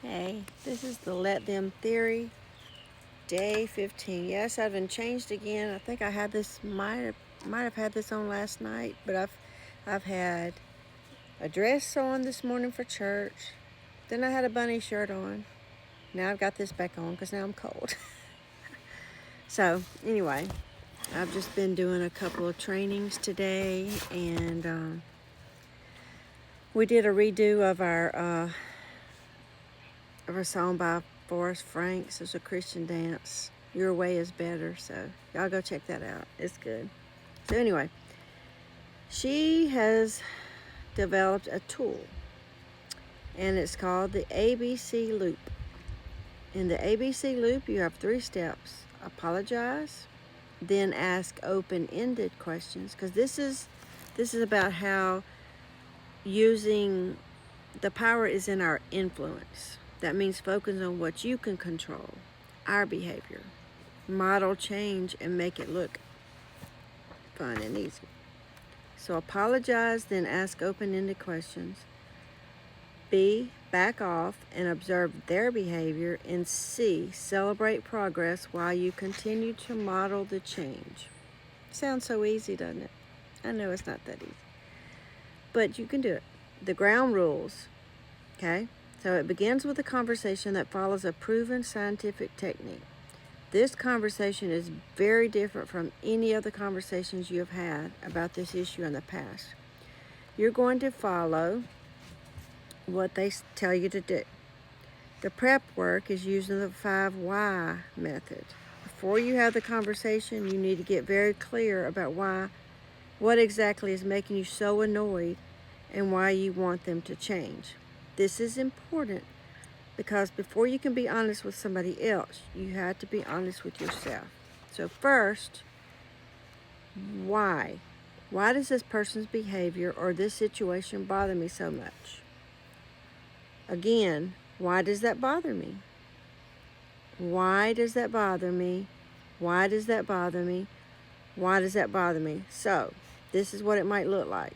Hey, this is the Let Them Theory, day 15. Yes, I've been changed again. I think I had this might have had this on last night, but I've had a dress on this morning for church. Then I had a bunny shirt on. Now I've got this back on because now I'm cold. So anyway, I've just been doing a couple of trainings today, and we did a redo of our song by Forrest Franks. It's a Christian dance. Your Way is Better. So y'all go check that out. It's good. So anyway, she has developed a tool, and it's called the ABC Loop. In the ABC Loop, you have 3 steps: apologize, then ask open-ended questions, because this is about how using the power is in our influence. That means focus on what you can control, our behavior, model change, and make it look fun and easy. So apologize, then ask open-ended questions. B, back off and observe their behavior. And C, celebrate progress while you continue to model the change. Sounds so easy, doesn't it? I know it's not that easy, but you can do it. The ground rules, okay? So it begins with a conversation that follows a proven scientific technique. This conversation is very different from any other conversations you have had about this issue in the past. You're going to follow what they tell you to do. The prep work is using the 5 why method. Before you have the conversation, you need to get very clear about what exactly is making you so annoyed and why you want them to change. This is important because before you can be honest with somebody else, you have to be honest with yourself. So first, why? Why does this person's behavior or this situation bother me so much? Again, why does that bother me? Why does that bother me? Why does that bother me? Why does that bother me? So, this is what it might look like.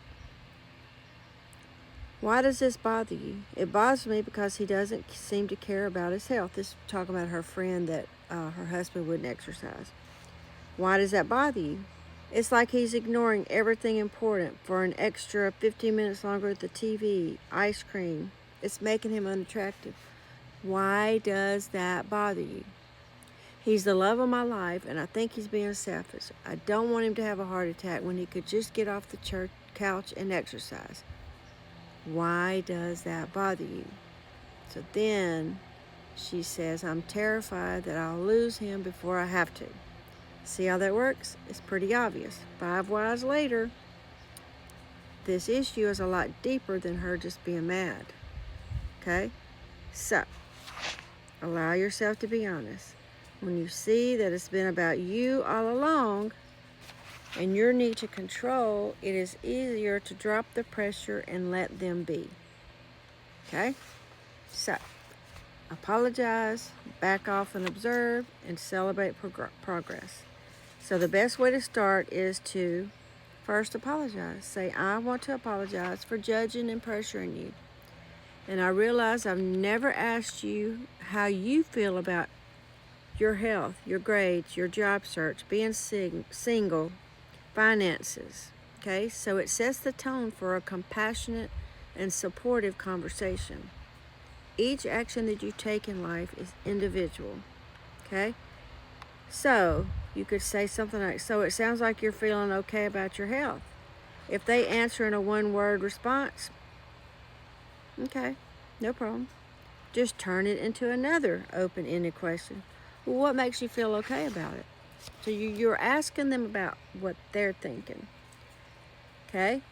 Why does this bother you? It bothers me because he doesn't seem to care about his health. This is talking about her friend that her husband wouldn't exercise. Why does that bother you? It's like he's ignoring everything important for an extra 15 minutes longer at the TV, ice cream. It's making him unattractive. Why does that bother you? He's the love of my life, and I think he's being selfish. I don't want him to have a heart attack when he could just get off the church couch and exercise. Why does that bother you? So then she says, I'm terrified that I'll lose him before I have to. See how that works? It's pretty obvious. 5 whys later, this issue is a lot deeper than her just being mad. Okay? So, allow yourself to be honest. When you see that it's been about you all along and your need to control, it is easier to drop the pressure and let them be. Okay? So, apologize, back off and observe, and celebrate progress. So the best way to start is to first apologize. Say, I want to apologize for judging and pressuring you. And I realize I've never asked you how you feel about your health, your grades, your job search, being single, finances. Okay, so it sets the tone for a compassionate and supportive conversation. Each action that you take in life is individual. Okay, so you could say something like, so it sounds like you're feeling okay about your health. If they answer in a 1-word response, okay, no problem. Just turn it into another open-ended question. Well, what makes you feel okay about it? So you're asking them about what they're thinking. Okay?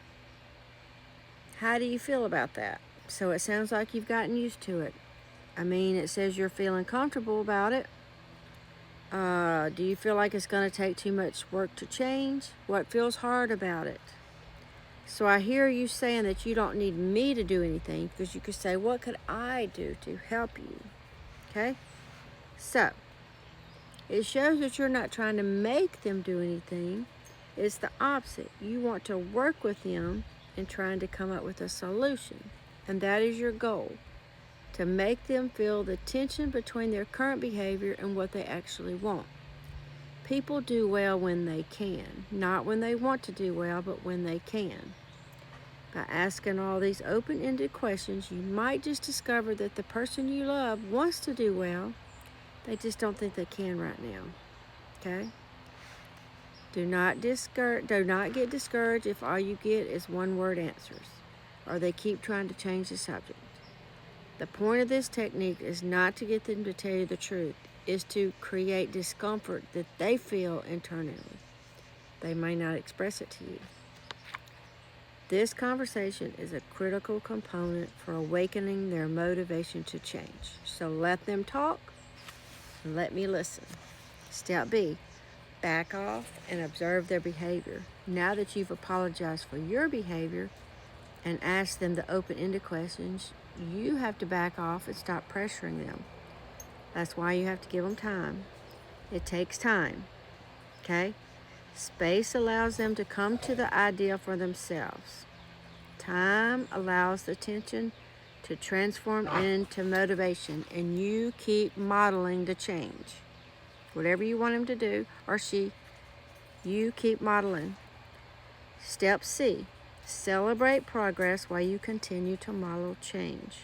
How do you feel about that? So it sounds like you've gotten used to it. I mean, it says you're feeling comfortable about it. Do you feel like it's going to take too much work to change? What feels hard about it? So I hear you saying that you don't need me to do anything, because you could say, what could I do to help you? Okay? So, it shows that you're not trying to make them do anything. It's the opposite. You want to work with them and trying to come up with a solution. And that is your goal, to make them feel the tension between their current behavior and what they actually want. People do well when they can, not when they want to do well, but when they can. By asking all these open-ended questions, you might just discover that the person you love wants to do well. They just don't think they can right now. Okay? Do not get discouraged if all you get is one-word answers, or they keep trying to change the subject. The point of this technique is not to get them to tell you the truth, is to create discomfort that they feel internally. They may not express it to you. This conversation is a critical component for awakening their motivation to change. So let them talk and let me listen. Step B, back off and observe their behavior. Now that you've apologized for your behavior and asked them the open-ended questions, you have to back off and stop pressuring them. That's why you have to give them time. It takes time, okay? Space allows them to come to the idea for themselves. Time allows the tension to transform into motivation, and you keep modeling the change. Whatever you want him to do, or she, you keep modeling. Step C, celebrate progress while you continue to model change.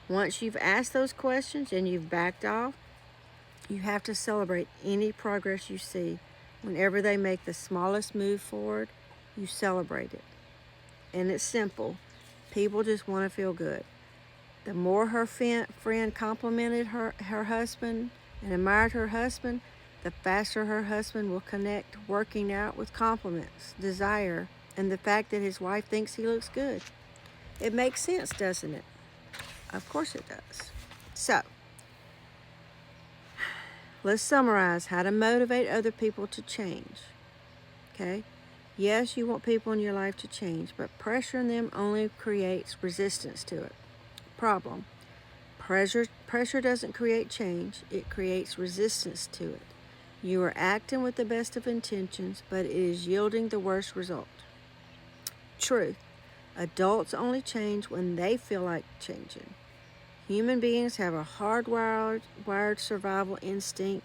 Once you've asked those questions and you've backed off, you have to celebrate any progress you see. Whenever they make the smallest move forward, you celebrate it. And it's simple. People just want to feel good. The more her friend complimented her husband and admired her husband, the faster her husband will connect working out with compliments, desire, and the fact that his wife thinks he looks good. It makes sense, doesn't it? Of course it does. So, let's summarize how to motivate other people to change. Okay? Yes, you want people in your life to change, but pressuring them only creates resistance to it. Problem. Pressure doesn't create change, it creates resistance to it. You are acting with the best of intentions, but it is yielding the worst result. Truth. Adults only change when they feel like changing. Human beings have a hardwired survival instinct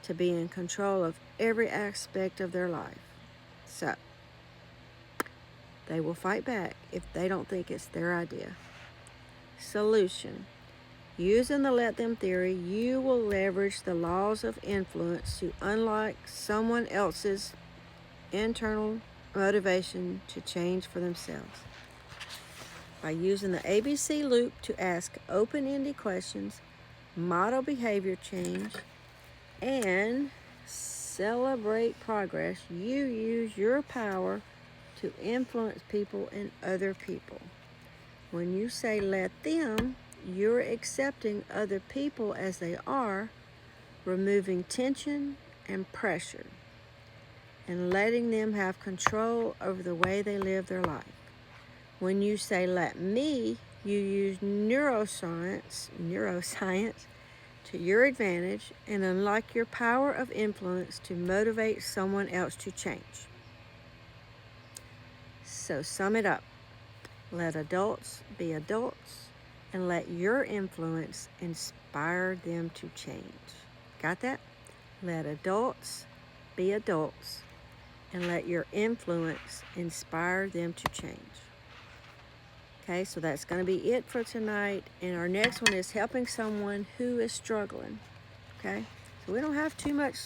to be in control of every aspect of their life. So, they will fight back if they don't think it's their idea. Solution. Using the let them theory, you will leverage the laws of influence to unlock someone else's internal motivation to change for themselves. By using the ABC loop to ask open-ended questions, model behavior change, and celebrate progress, you use your power to influence people and other people. When you say let them, you're accepting other people as they are, removing tension and pressure, and letting them have control over the way they live their life. When you say let me, you use neuroscience to your advantage and unlock your power of influence to motivate someone else to change. So sum it up. Let adults be adults and let your influence inspire them to change. Got that? Let adults be adults and let your influence inspire them to change. Okay, so that's going to be it for tonight. And our next one is helping someone who is struggling. Okay, so we don't have too much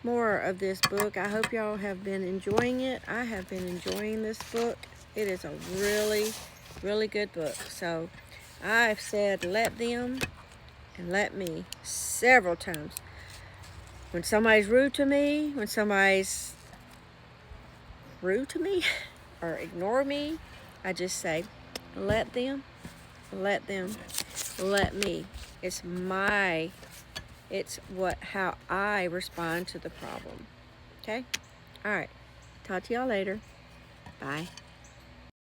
more of this book. I hope y'all have been enjoying it. I have been enjoying this book. It is a really, really good book. So I've said let them and let me several times. When somebody's rude to me, when somebody's rude to me or ignore me, I just say, let them, let me. It's how I respond to the problem. Okay? All right. Talk to y'all later. Bye.